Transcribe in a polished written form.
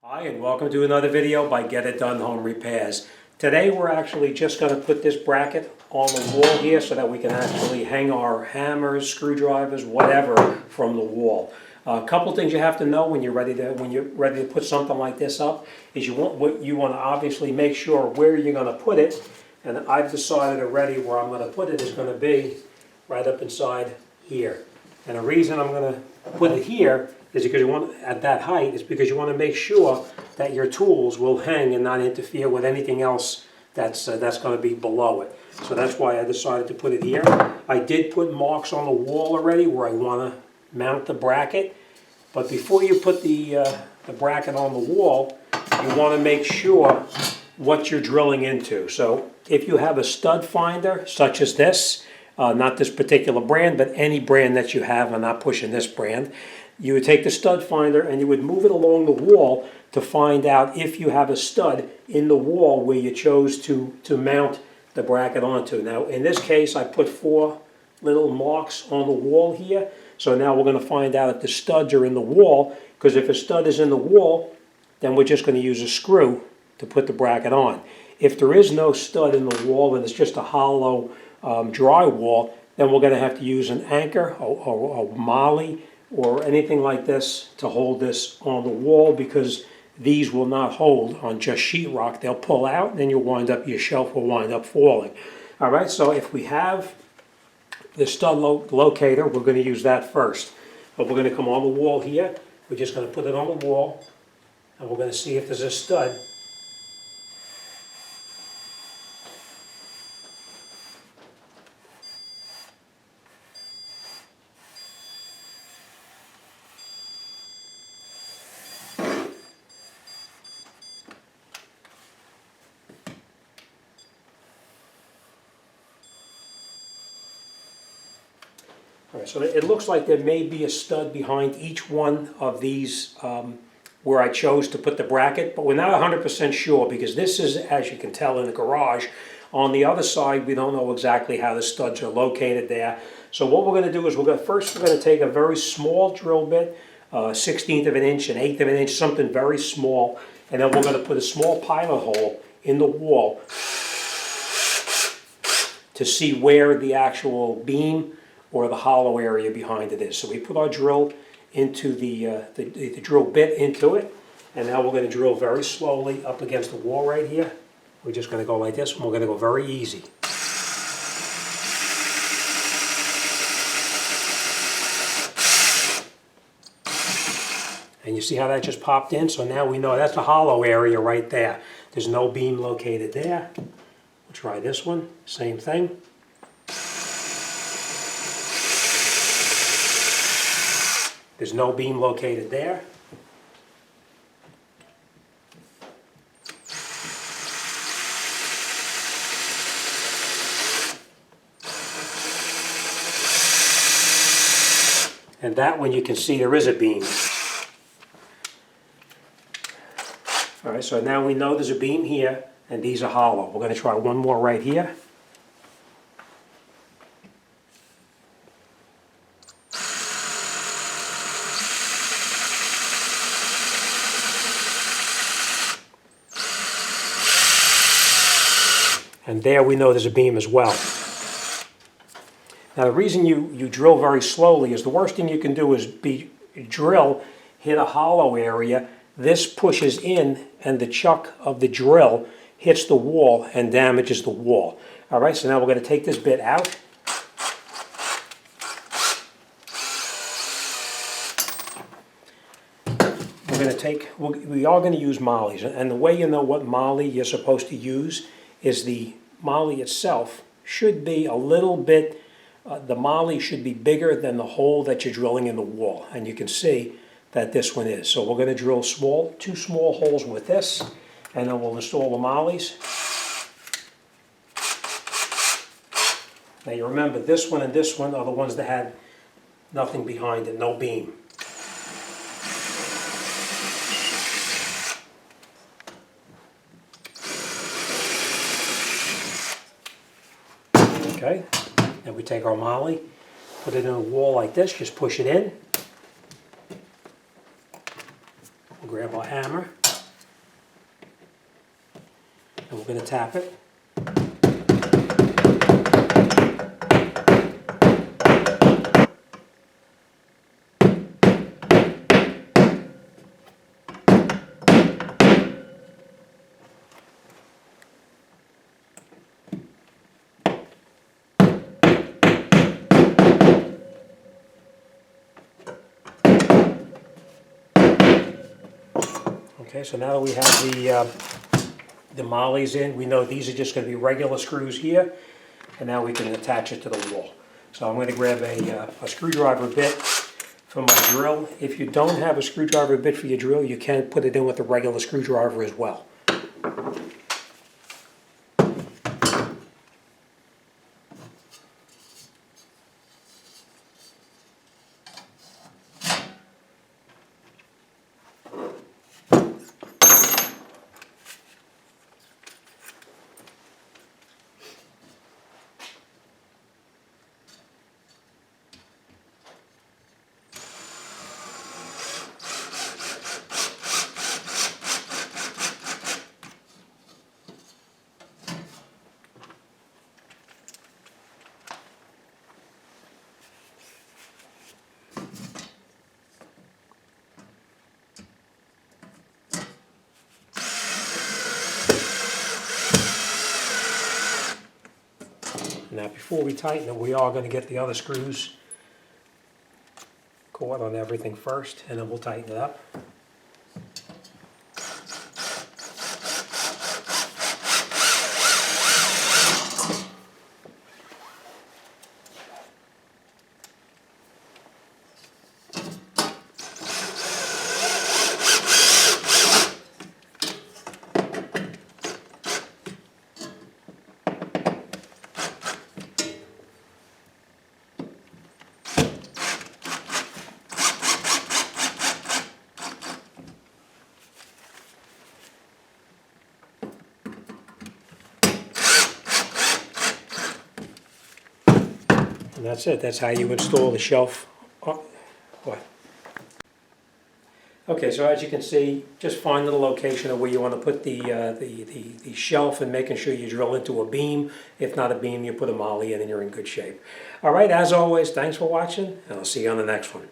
Hi, and welcome to another video by Get It Done Home Repairs. Today we're actually just going to put this bracket on the wall here so that we can actually hang our hammers, screwdrivers, whatever from the wall. A couple things you have to know when you're ready to put something like this up is you want to obviously make sure where you're going to put it, and I've decided already where I'm going to put it is going to be right up inside here. And the reason I'm going to put it here is because you want at that height is because you want to make sure that your tools will hang and not interfere with anything else that's going to be below it. So that's why I decided to put it here. I did put marks on the wall already where I want to mount the bracket, but before you put the bracket on the wall, you want to make sure what you're drilling into. So if you have a stud finder such as this, not this particular brand, but any brand that you have, I'm not pushing this brand, you would take the stud finder and you would move it along the wall to find out if you have a stud in the wall where you chose to mount the bracket onto. Now in this case I put 4 little marks on the wall here, so now we're going to find out if the studs are in the wall, because if a stud is in the wall then we're just going to use a screw to put the bracket on. If there is no stud in the wall and it's just a hollow drywall, then we're going to have to use an anchor or a molly or anything like this to hold this on the wall, because these will not hold on just sheetrock. They'll pull out and then your shelf will wind up falling. All right, so if we have the stud locator, we're going to use that first. But we're going to come on the wall here. We're just going to put it on the wall and we're going to see if there's a stud. All right, so it looks like there may be a stud behind each one of these where I chose to put the bracket, but we're not 100% sure because this is, as you can tell, in the garage. On the other side, we don't know exactly how the studs are located there. So what we're going to do is we're going to take a very small drill bit, 1/16 of an inch, 1/8 of an inch, something very small, and then we're going to put a small pilot hole in the wall to see where the actual beam or the hollow area behind it is. So we put our drill into the drill bit into it, and now we're going to drill very slowly up against the wall right here. We're just going to go like this, and we're going to go very easy. And you see how that just popped in? So now we know that's the hollow area right there. There's no beam located there. We'll try this one, same thing. There's no beam located there. And that one you can see there is a beam. All right, so now we know there's a beam here and these are hollow. We're going to try one more right here. And there we know there's a beam as well. Now the reason you drill very slowly is the worst thing you can do is drill, hit a hollow area, this pushes in and the chuck of the drill hits the wall and damages the wall. All right, so now we're going to take this bit out. We are going to use mollies, and the way you know what molly you're supposed to use is the molly itself should be a little bit, the molly should be bigger than the hole that you're drilling in the wall, and you can see that this one is. So we're going to drill 2 small holes with this, and then we'll install the mollies. Now you remember this one and this one are the ones that had nothing behind it, no beam. Okay, then we take our molly, put it in a wall like this, just push it in. We'll grab our hammer, and we're going to tap it. Okay, so now that we have the mollies in, we know these are just going to be regular screws here, and now we can attach it to the wall. So I'm going to grab a screwdriver bit for my drill. If you don't have a screwdriver bit for your drill, you can put it in with a regular screwdriver as well. Now before we tighten it, we are going to get the other screws caught on everything first, and then we'll tighten it up. And that's it. That's how you install the shelf. Oh, what? Okay, so as you can see, just finding the location of where you want to put the shelf and making sure you drill into a beam. If not a beam, you put a molly in and you're in good shape. All right, as always, thanks for watching, and I'll see you on the next one.